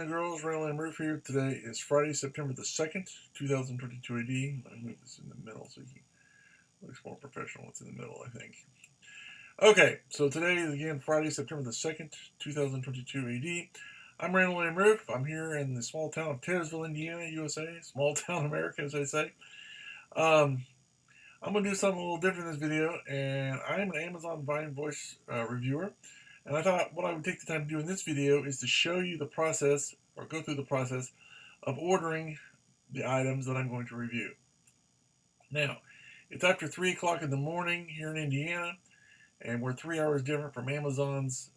Girls, RandallMatthewRueff here. Today is Friday, September the 2nd, 2022 AD. I move this in the middle so it looks more professional. It's in the middle, I think. Okay, so today is again Friday, September the 2nd, 2022 AD. I'm RandallMatthewRueff. I'm here in the small town of Taylorsville, Indiana, USA. Small town America, as they say. Um, I'm going to do something a little different in this video, and I'm an Amazon Vine Voice reviewer. And I thought what I would take the time to do in this video is to show you the process, or go through the process, of ordering the items that I'm going to review. Now, it's after 3 o'clock in the morning here in Indiana, and we're 3 hours different from Amazon's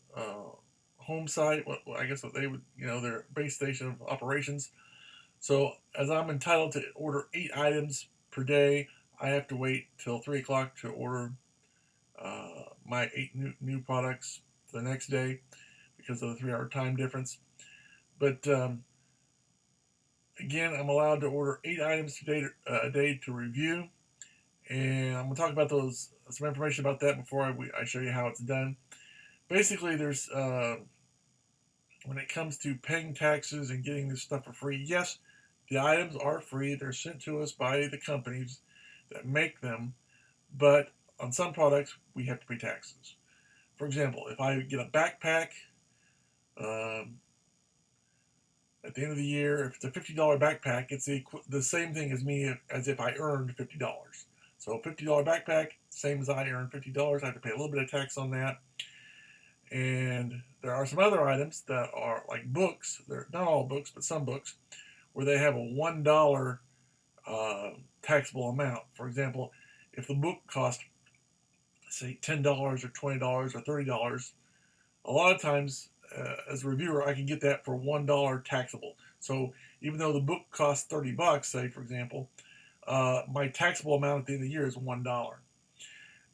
home site, I guess what they would, their base station of operations. So, as I'm entitled to order 8 items per day, I have to wait till 3 o'clock to order my 8 new products the next day because of the 3-hour time difference. But again, I'm allowed to order 8 items a day to review, and I'm going to talk about some information about that before I show you how it's done. Basically, there's when it comes to paying taxes and getting this stuff for free, yes, the items are free. They're sent to us by the companies that make them, but on some products, we have to pay taxes. For example, if I get a backpack at the end of the year, if it's a $50 backpack, it's the same thing as if I earned $50. So $50 backpack, same as I earned $50. I have to pay a little bit of tax on that. And there are some other items that are like books. They're not all books, but some books, where they have a $1 taxable amount. For example, if the book costs, say, $10 or $20 or $30, a lot of times as a reviewer, I can get that for $1 taxable. So even though the book costs $30, say for example, my taxable amount at the end of the year is $1.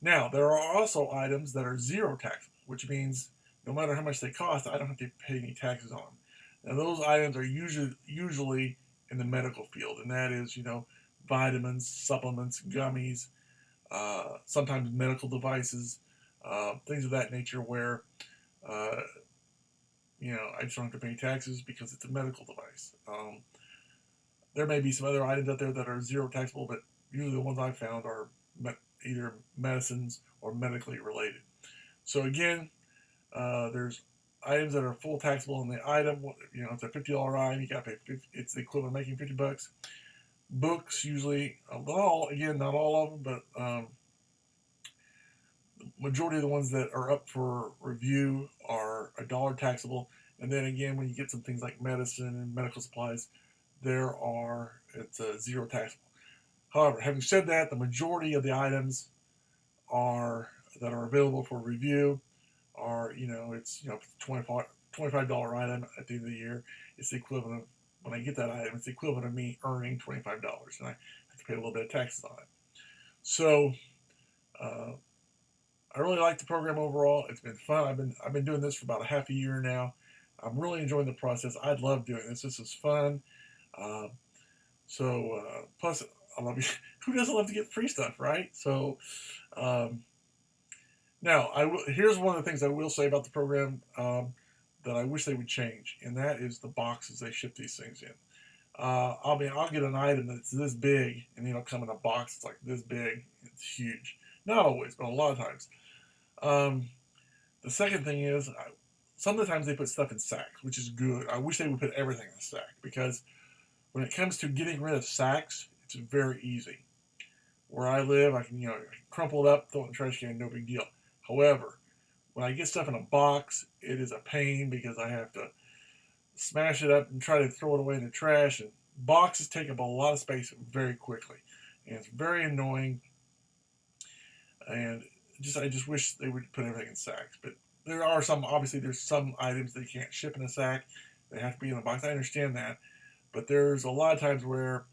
Now there are also items that are zero taxable, which means no matter how much they cost, I don't have to pay any taxes on them. Now those items are usually in the medical field, and that is vitamins, supplements, gummies, sometimes medical devices, things of that nature where uh, I just don't have to pay taxes because it's a medical device. There may be some other items out there that are zero taxable, but usually the ones I've found are either medicines or medically related. So again, there's items that are full taxable in the item. It's a $50 item. You got to pay. It's the equivalent of making $50. Books usually, not all of them, but the majority of the ones that are up for review are $1 taxable. And then again, when you get some things like medicine and medical supplies, it's a zero taxable. However, having said that, the majority of the items that are available for review are, it's $25 item at the end of the year. It's the equivalent of, when I get that item, it's the equivalent of me earning $25, and I have to pay a little bit of taxes on it. So I really like the program overall. It's been fun. I've been doing this for about a half a year now. I'm really enjoying the process. I love doing this. This is fun. Uh, Plus, I love you. Who doesn't love to get free stuff, right? So, now here's one of the things I will say about the program that I wish they would change, and that is the boxes they ship these things in. I'll get an item that's this big, and it'll come in a box that's like this big. It's huge. Not always, but a lot of times. Um, the second thing is, sometimes they put stuff in sacks, which is good. I wish they would put everything in a sack, because when it comes to getting rid of sacks, it's very easy. Where I live, I can crumple it up, throw it in the trash can, no big deal. However, when I get stuff in a box, it is a pain because I have to smash it up and try to throw it away in the trash. And boxes take up a lot of space very quickly, and it's very annoying. And I just wish they would put everything in sacks. But there's some items they can't ship in a sack. They have to be in a box. I understand that. But there's a lot of times where,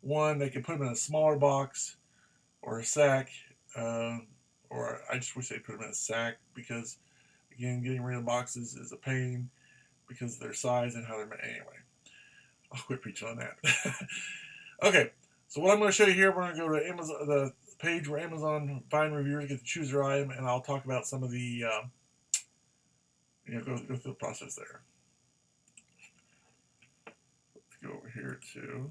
one, they can put them in a smaller box or a sack, or I just wish they'd put them in a sack because, again, getting rid of boxes is a pain because of their size and how they're made. Anyway, I'll quit preaching on that. Okay, so what I'm going to show you here, we're going to go to Amazon, the page where Amazon Vine reviewers get to choose their item, and I'll talk about some of the, go through the process there. to,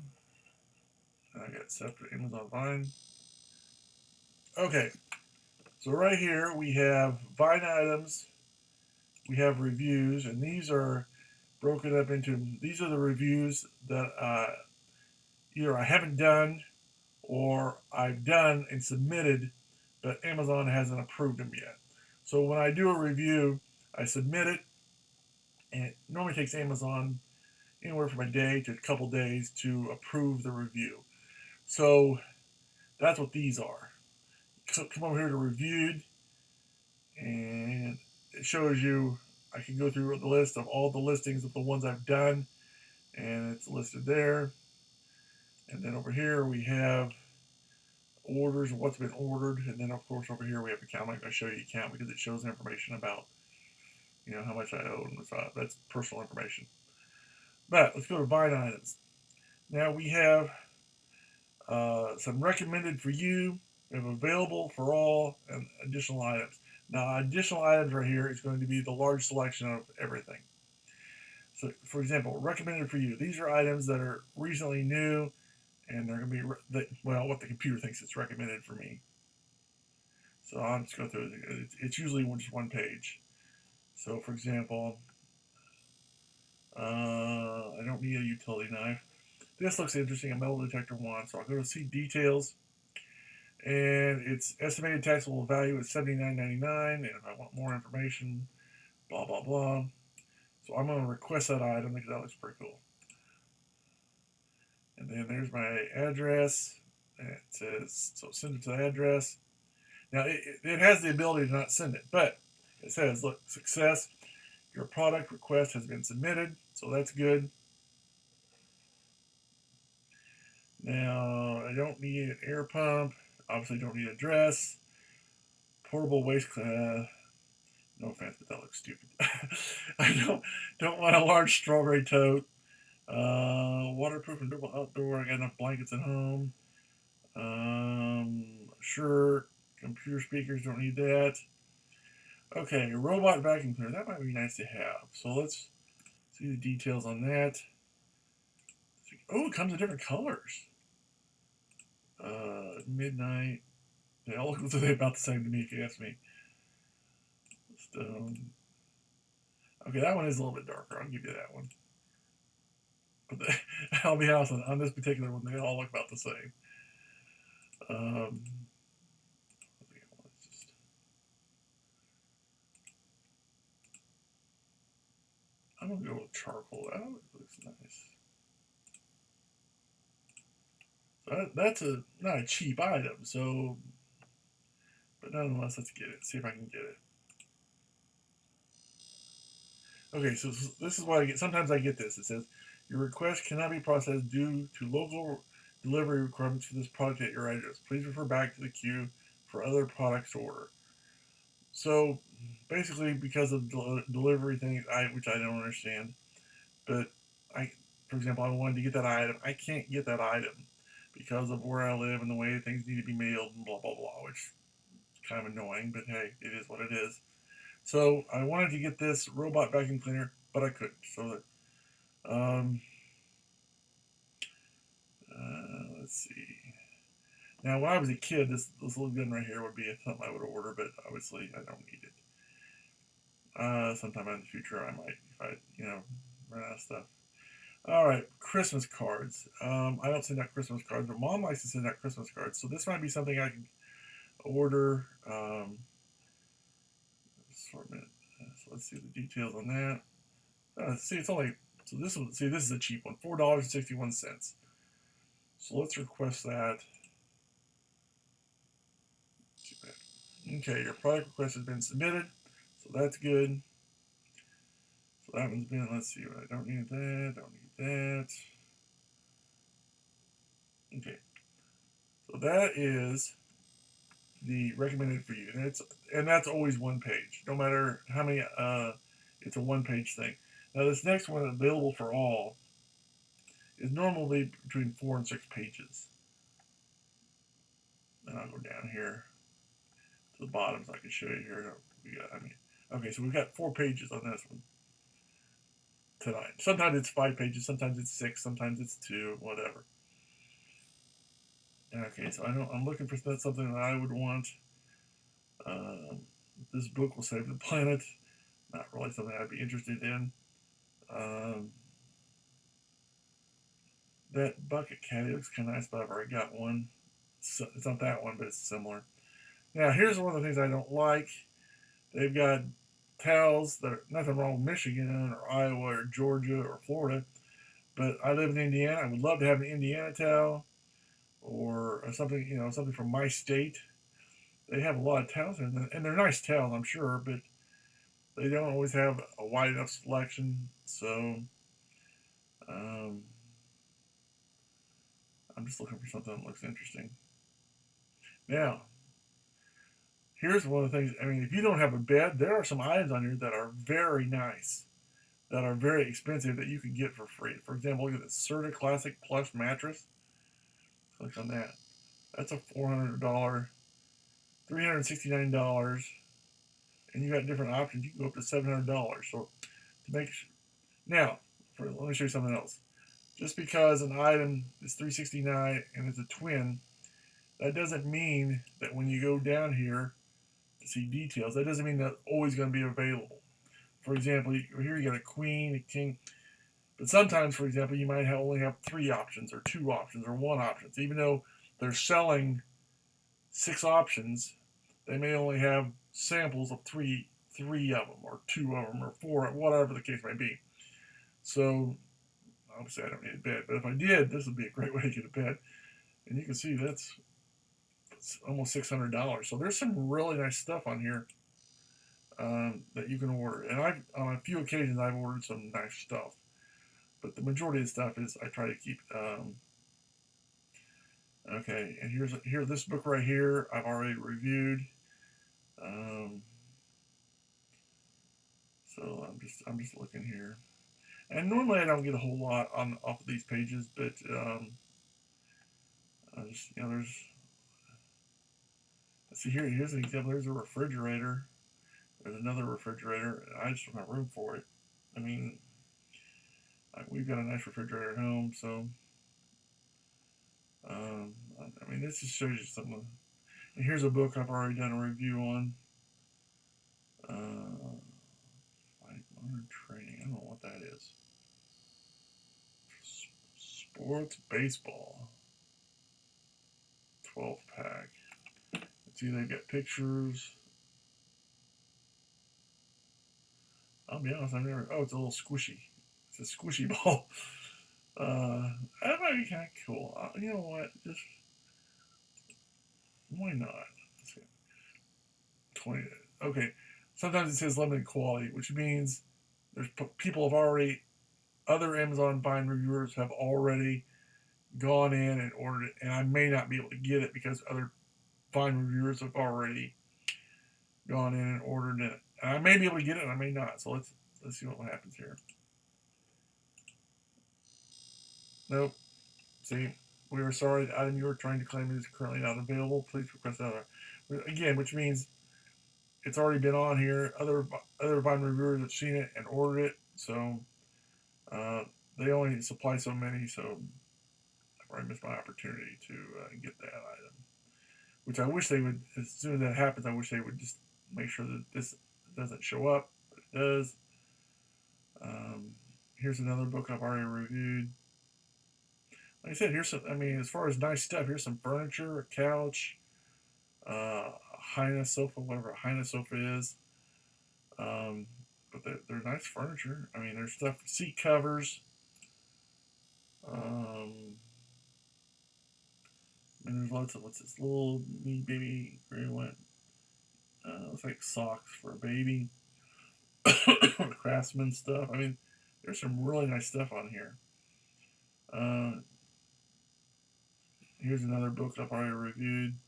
I got set up to Amazon Vine. Okay, so right here we have Vine items, we have reviews, and these are broken up into, these are the reviews that either I haven't done or I've done and submitted, but Amazon hasn't approved them yet. So when I do a review, I submit it, and it normally takes Amazon anywhere from a day to a couple days to approve the review. So that's what these are. Come over here to reviewed, and it shows you, I can go through the list of all the listings of the ones I've done, and it's listed there. And then over here we have orders and what's been ordered, and then of course over here we have account. I'm not going to show you account because it shows information about, you know, how much I owe and stuff. That's personal information. But let's go to Vine items. Now we have some recommended for you. We have available for all and additional items. Now additional items right here is going to be the large selection of everything. So for example, recommended for you. These are items that are recently new, and they're going to be, well, what the computer thinks is recommended for me. So I'll just go through it. It's usually just one page. So for example, I don't need a utility knife. This looks interesting, a metal detector wand. So I'll go to see details, and its estimated taxable value is $79.99. And if I want more information, blah blah blah. So I'm going to request that item because that looks pretty cool. And then there's my address. And it says, so send it to the address. Now it has the ability to not send it, but it says, look, success. Your product request has been submitted, so that's good. Now, I don't need an air pump. Obviously, don't need a dress. Portable waste. No offense, but that looks stupid. I don't want a large strawberry tote. Waterproof and durable outdoor. I got enough blankets at home. Shirt. Computer speakers. Don't need that. Okay, robot vacuum cleaner. That might be nice to have. So let's see the details on that. Oh, it comes in different colors. Midnight. They all look about the same to me, if you ask me. Stone. Okay, that one is a little bit darker. I'll give you that one. But I'll be honest, on this particular one, they all look about the same. I'm going to go with charcoal. That looks nice. So that's not a cheap item, so, but nonetheless, let's get it. See if I can get it. Okay, so this is what I get. Sometimes I get this. It says, your request cannot be processed due to local delivery requirements for this product at your address. Please refer back to the queue for other products to order. So basically, because of delivery things, which I don't understand, but for example, I wanted to get that item. I can't get that item because of where I live and the way things need to be mailed and blah blah blah, which is kind of annoying. But hey, it is what it is. So I wanted to get this robot vacuum cleaner, but I couldn't. So let's see. Now, when I was a kid, this little gun right here would be something I would order, but obviously I don't need it. Sometime in the future, I might, if I, run out of stuff. All right, Christmas cards. I don't send out Christmas cards, but Mom likes to send out Christmas cards, so this might be something I can order. Assortment. So let's see the details on that. See, it's only this is a cheap one, $4.61. So let's request that. Okay, your product request has been submitted, so that's good. So that one's been. Let's see. I don't need that. Don't need that. Okay. So that is the recommended for you, and that's always one page, no matter how many. It's a one-page thing. Now this next one, available for all, is normally between 4 and 6 pages. And I'll go down here to the bottom so I can show you here. Okay, so we've got 4 pages on this one. tonight. Sometimes it's 5 pages, sometimes it's 6, sometimes it's 2, whatever. Okay, so I'm looking for something that I would want. This book will save the planet. Not really something I'd be interested in. That bucket caddy looks kind of nice, but I've already got one. So, it's not that one, but it's similar. Now, here's one of the things I don't like. They've got towels that are nothing wrong with Michigan or Iowa or Georgia or Florida, but I live in Indiana. I would love to have an Indiana towel or something, something from my state. They have a lot of towels, and they're nice towels, I'm sure, but they don't always have a wide enough selection. So um, I'm just looking for something that looks interesting. Now, here's one of the things. I mean, if you don't have a bed, there are some items on here that are very nice, that are very expensive that you can get for free. For example, look at this Serta Classic Plush mattress. Click on that. That's a $400, $369, and you got different options. You can go up to $700. So to make now, let me show you something else. Just because an item is $369 and it's a twin, that doesn't mean that when you go down here to see details, that doesn't mean that's always going to be available. For example, here you got a queen, a king, but sometimes, for example, you might only have 3 options or 2 options or 1 option. Even though they're selling 6 options, they may only have samples of three of them or 2 of them or 4, whatever the case may be. So obviously I don't need a bed, but if I did, this would be a great way to get a bed. And you can see that's almost $600. So there's some really nice stuff on here that you can order. And on a few occasions I've ordered some nice stuff, but the majority of the stuff is I try to keep. Okay, and here's this book right here I've already reviewed. So I'm just looking here, and normally I don't get a whole lot off of these pages, but I just there's. Let's see here. Here's an example. There's a refrigerator. There's another refrigerator. I just don't have room for it. I mean, we've got a nice refrigerator at home, so I mean, this just shows you something. And here's a book I've already done a review on. Like modern training. I don't know what that is. Sports baseball. 12 pack. Let's see, they've got pictures. I'll be honest, I've never. Oh, it's a little squishy. It's a squishy ball. That might be kind of cool. You know what? Just why not? 20. Okay. Sometimes it says limited quality, which means there's people have already. Other Amazon Prime reviewers have already gone in and ordered it, and I may not be able to get it because other Vine reviewers have already gone in and ordered it. And I may be able to get it, and I may not. So let's see what happens here. Nope. See, we are sorry. The item you are trying to claim is currently not available. Please request another. Again, which means it's already been on here. Other Vine reviewers have seen it and ordered it. So they only supply so many. So I've already missed my opportunity to get that item. Which I wish they would. As soon as that happens, I wish they would just make sure that this doesn't show up. But it does. Here's another book I've already reviewed. Like I said, here's some. I mean, as far as nice stuff, here's some furniture, a couch, a Hina sofa, whatever a Hina sofa is. But they're nice furniture. I mean, there's stuff, seat covers. And there's lots of what's this little me baby green one. Looks like socks for a baby. Craftsman stuff. I mean, there's some really nice stuff on here. Here's another book I've already reviewed.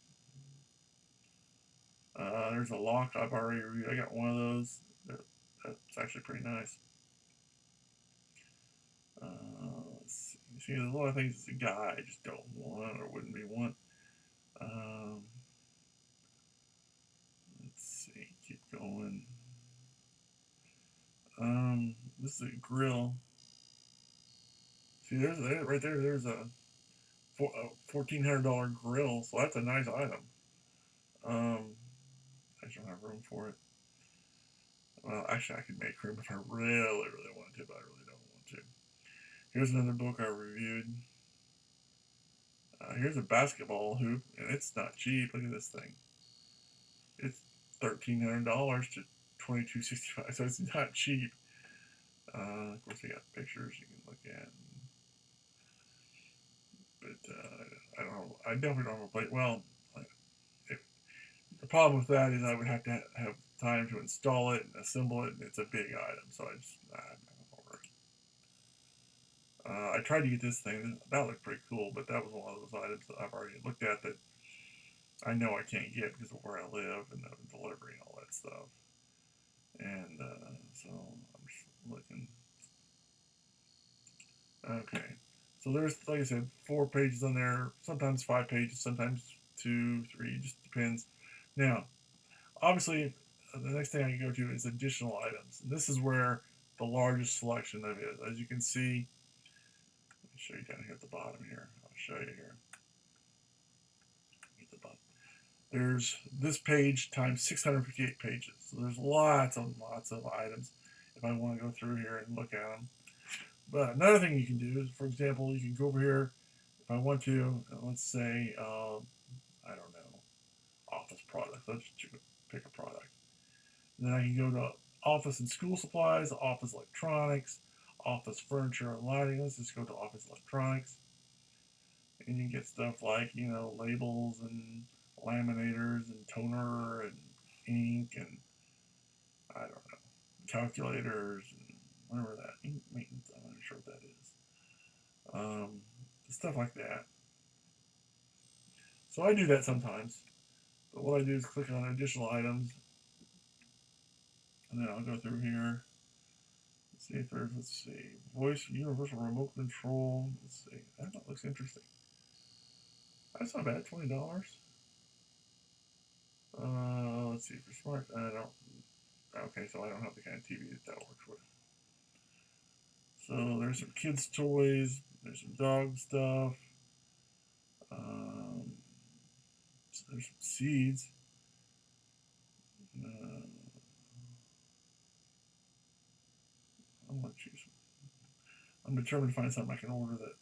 There's a lock I've already reviewed. I got one of those. That's actually pretty nice. Let's see. There's a lot of things as a guy I just don't want or wouldn't be want. Let's see. Keep going. This is a grill. See, right there. There's a $1,400 grill, so that's a nice item. I just don't have room for it. Well, actually, I could make room if I really, really wanted to, but I really don't want to. Here's another book I reviewed. Here's a basketball hoop, and it's not cheap. Look at this thing. It's $1,300 to $2,265, so it's not cheap. Of course, they got pictures you can look at, but I don't know. I definitely don't have a plate. Well, if, the problem with that is I would have to have time to install it and assemble it, and it's a big item, so I just I'm not over it. I tried to get this thing. That looked pretty cool, but that was one of those items that I've already looked at that I know I can't get because of where I live and the delivery and all that stuff. And so I'm just looking. Okay. So there's, like I said, 4 pages on there, sometimes 5 pages, sometimes 2, 3, just depends. Now, obviously, the next thing I can go to is additional items. And this is where the largest selection of it is. As you can see, let me show you down here at the bottom here. I'll show you here. At the bottom. There's this page times 658 pages. So there's lots and lots of items if I want to go through here and look at them. But another thing you can do is, for example, you can go over here if I want to, let's say, I don't know, office products. Let's pick a product. And then I can go to office and school supplies, office electronics, office furniture and lighting. Let's just go to office electronics. And you get stuff like, labels and laminators and toner and ink and, I don't know, calculators and whatever that, ink maintenance, I'm not sure what that is. Stuff like that. So I do that sometimes. But what I do is click on additional items, and then I'll go through here. Let's see if there's, voice universal remote control. Let's see, that looks interesting. That's not bad, $20. Let's see, for smart, I don't, okay, so I don't have the kind of TV that works with. So there's some kids' toys, there's some dog stuff, so there's some seeds. I'm gonna choose. I'm determined to find something I can order that.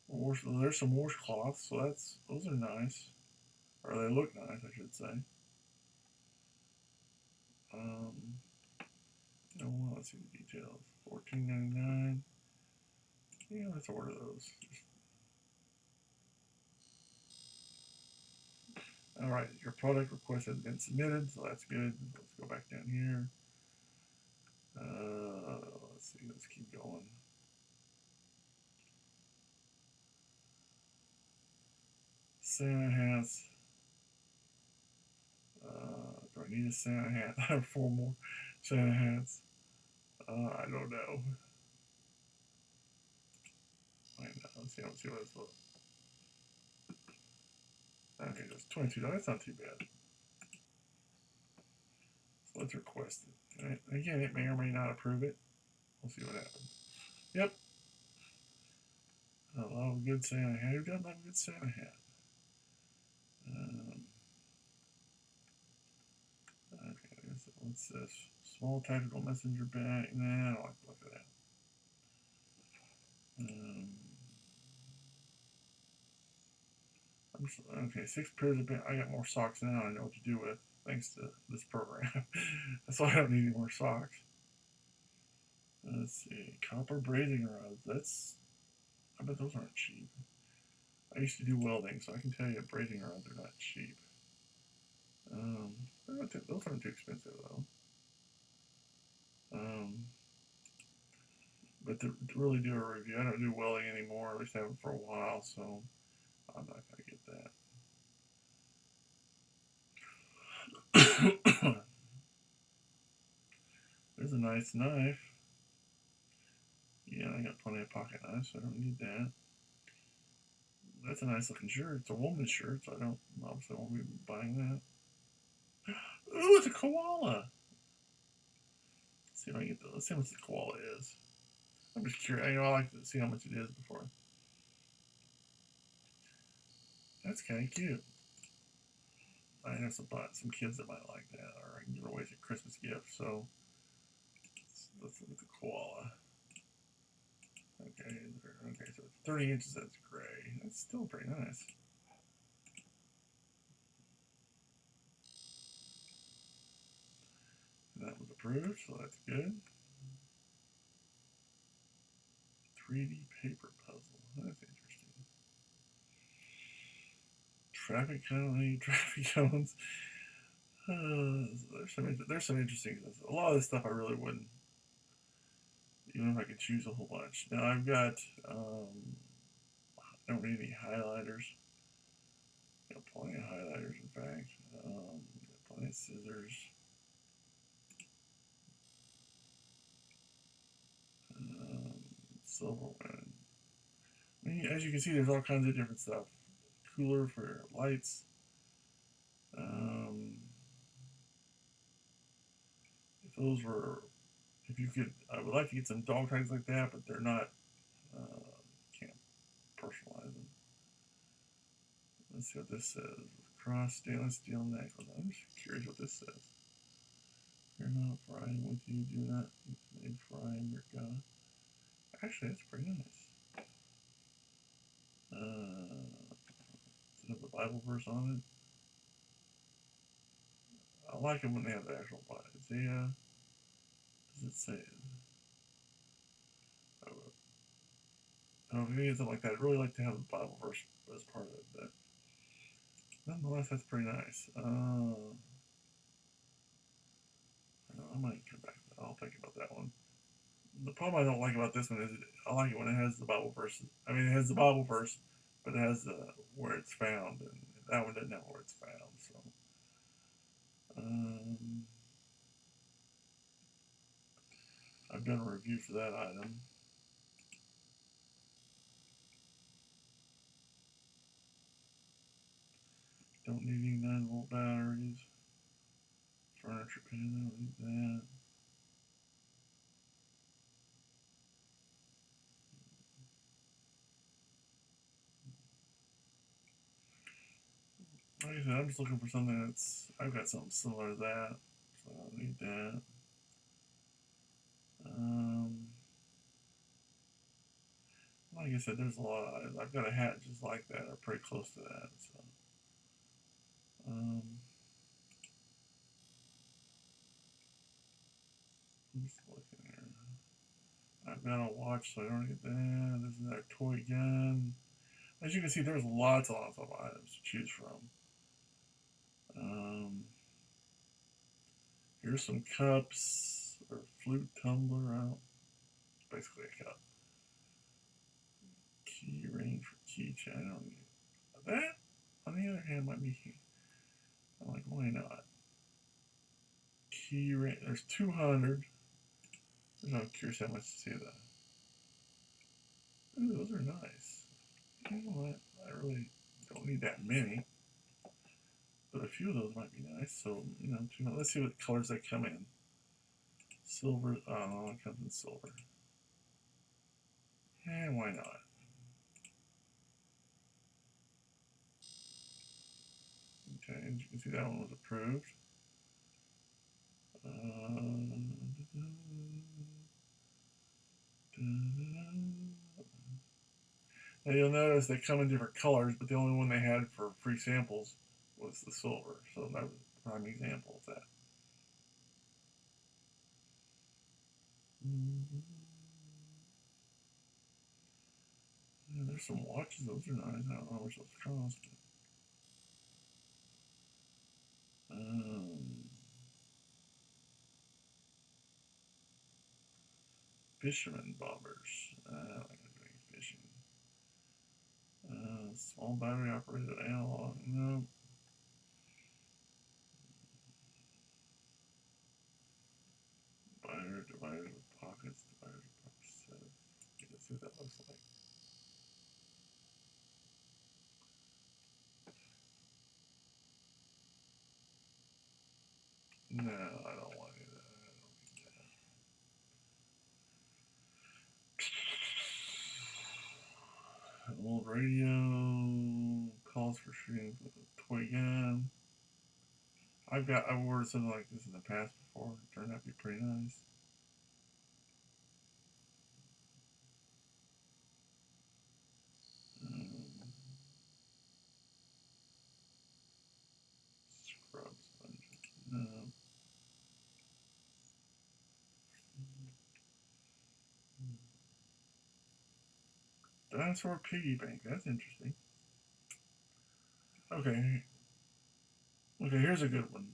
There's some washcloths, so those are nice, or they look nice, I should say. Let's see the details. $14.99. Yeah, let's order those. All right, your product request has been submitted, so that's good. Let's go back down here. Let's see. Let's keep going. Santa hats. Do I need a Santa hat? I have 4 more Santa hats. I don't know. Let's see what it's about. Okay, that's $22. That's not too bad. So let's request it. Right. Again, it may or may not approve it. We'll see what happens. Yep. I love a good Santa hat. Who doesn't love a good Santa hat? Okay, what's this? Small tactical messenger bag. Nah, I don't like the look of that. Okay, 6 pairs of pants. I got more socks now. I know what to do with, thanks to this program. That's why I don't need any more socks. Let's see, copper braiding rods. I bet those aren't cheap. I used to do welding, so I can tell you braiding rods are not cheap. Those aren't too expensive though. But to really do a review, I don't do welding anymore. At least I haven't for a while, so I'm not gonna get that. There's a nice knife. Yeah, I got plenty of pocket knives, so I don't need that. That's a nice looking shirt. It's a woman's shirt, so I don't obviously won't be buying that. Ooh, it's a koala. Let's see if I can get the. Let's see how much the koala is. I'm just curious. I like to see how much it is before. That's kind of cute. I have some kids that might like that, or I can give away as a Christmas gift. So let's look at the koala. Okay, so 30 inches. That's gray. That's still pretty nice. That was approved, so that's good. 3D paper puzzle. That's interesting. Traffic cones. There's some interesting stuff. A lot of this stuff I really wouldn't, even if I could choose a whole bunch. Now I've got, I don't need any highlighters. Got plenty of highlighters, in fact. Got plenty of scissors. Silver one. I mean, as you can see, there's all kinds of different stuff. Cooler for lights. If those were, if you could, I would like to get some dog tags like that, but they're not. Can't personalize them. Let's see what this says. Cross stainless steel necklace. I'm just curious what this says. You're not frying with you. Do not make frying your God. Actually, that's pretty nice. Does it have the Bible verse on it? I like them when they have the actual Bible. Does it say? If you need something like that, I'd really like to have the Bible verse as part of it, but nonetheless, that's pretty nice. I might come back. I'll think about that one. The problem I don't like about this one is I like it when it has the Bible verse. I mean, it has the Bible verse, but it has where it's found, and that one doesn't have where it's found. So, I've done a review for that item. Don't need any 9-volt batteries. Furniture pan, I don't need that. Like I said, I'm just looking for something that's. I've got something similar to that, so I don't need that. Like I said, there's a lot of items. I've got a hat just like that, or pretty close to that. So, I'm just looking here. I've got a watch, so I don't get that. There's another toy gun. As you can see, there's lots and lots of items to choose from. Here's some cups or flute tumbler. Basically a cup. Key ring for keychain. I don't need that. On the other hand, might be. I'm like, why not? Key ring. There's 200. I'm curious how much to see that. Ooh, those are nice. You know what? I really don't need that many. But a few of those might be nice. So, let's see what colors they come in. Silver. Oh, it comes in silver. And why not? Okay, as you can see, that one was approved. Now you'll notice they come in different colors, but the only one they had for free samples was the silver. So that was a prime example of that. Yeah, there's some watches. Those are nice. I don't know how much those cost. Fisherman bobbers. I don't like doing fishing. Small battery operated analog. No. Divider with pockets. Divider with pockets. Let's see what that looks like. No, I don't want any of that. I don't need that. Old radio, calls for shooting with a toy gun. I've ordered something like this in the past before. It turned out to be pretty nice. Scrub sponges. No. Dinosaur piggy bank. That's interesting. Okay. Okay, here's a good one.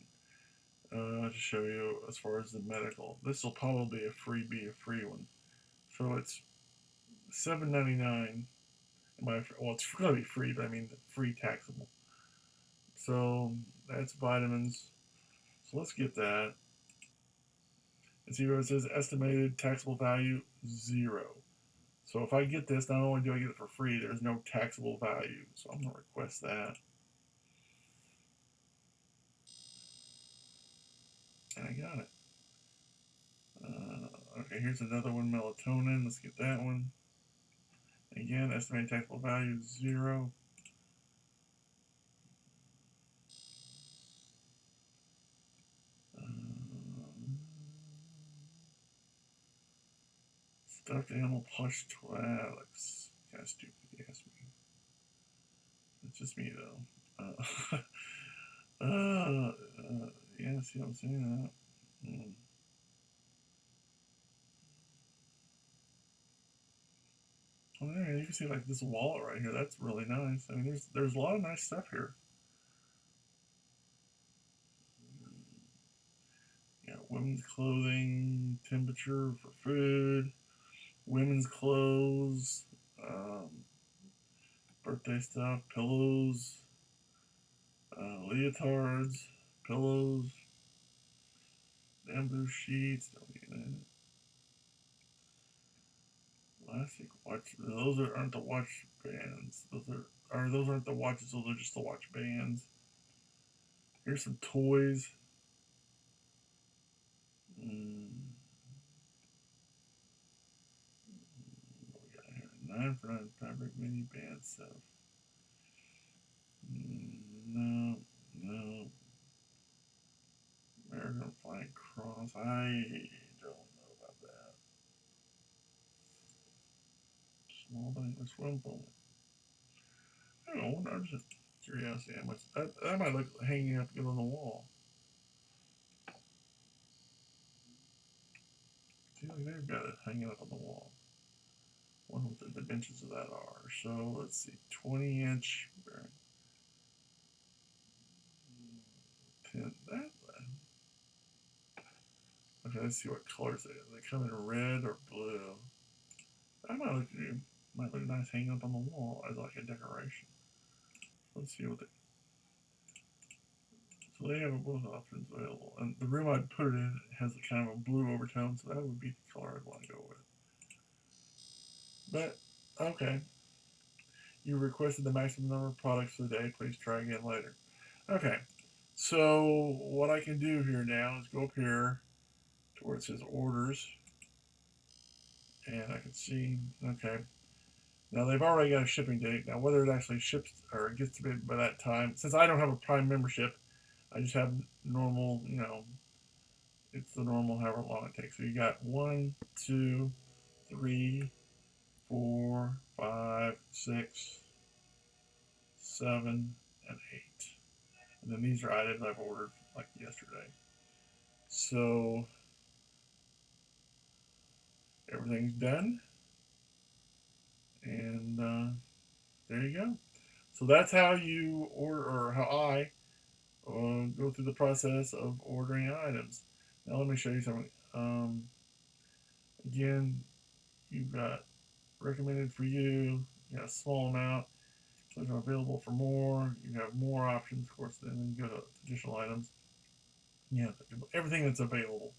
To show you as far as the medical. This will probably be a free one. So it's $7.99. Well, it's going to be free, but I mean free taxable. So that's vitamins. So let's get that. And see where it says estimated taxable value 0. So if I get this, not only do I get it for free, there's no taxable value. So I'm going to request that. And I got it. Okay, here's another one, melatonin. Let's get that one. Again, estimated taxable value 0. Stuffed animal plush toy. Looks kind of stupid, if you ask me. It's just me, though. Yeah, see what I'm saying? Oh, yeah, you can see like this wallet right here. That's really nice. I mean, there's a lot of nice stuff here. Yeah, women's clothing, temperature for food, women's clothes, birthday stuff, pillows, leotards, pillows, bamboo sheets. Don't need that. Plastic watch. Aren't the watch bands. Those aren't the watches. Those are just the watch bands. Here's some toys. What we got here? 9 for 9 fabric mini band stuff. No, no. American Flying Cross. I don't know about that. Small but English swimble. I don't know. I'm just curiosity how much that might look hanging up good on the wall. See, like they've got it hanging up on the wall. Wonder what the dimensions of that are. So let's see, 20-inch. That. Okay, let's see what colors they are. They come in red or blue. That might look nice hanging up on the wall as like a decoration. Let's see what they. So they have both options available, and the room I'd put it in has a kind of a blue overtone, so that would be the color I'd want to go with. But okay, you requested the maximum number of products for the day. Please try again later. Okay, so what I can do here now is go up here to where it says orders, and I can see. Okay, now they've already got a shipping date. Now whether it actually ships or gets to me by that time, since I don't have a Prime membership, I just have normal, it's the normal however long it takes. So you got 1, 2, 3, 4, 5, 6, 7, and 8. And then these are items I've ordered like yesterday. So everything's done. And there you go. So that's how you order, or how I go through the process of ordering items. Now let me show you something. Again, you've got recommended for you. You got a small amount. Those are available for more. You have more options, of course. Then you go to additional items. Yeah, everything that's available.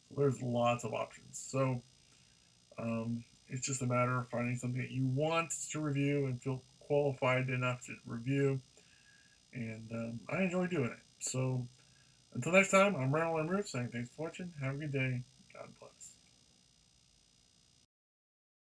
So there's lots of options. So it's just a matter of finding something that you want to review and feel qualified enough to review. And I enjoy doing it. So until next time, I'm RandallMatthewRueff saying thanks for watching. Have a good day. God bless.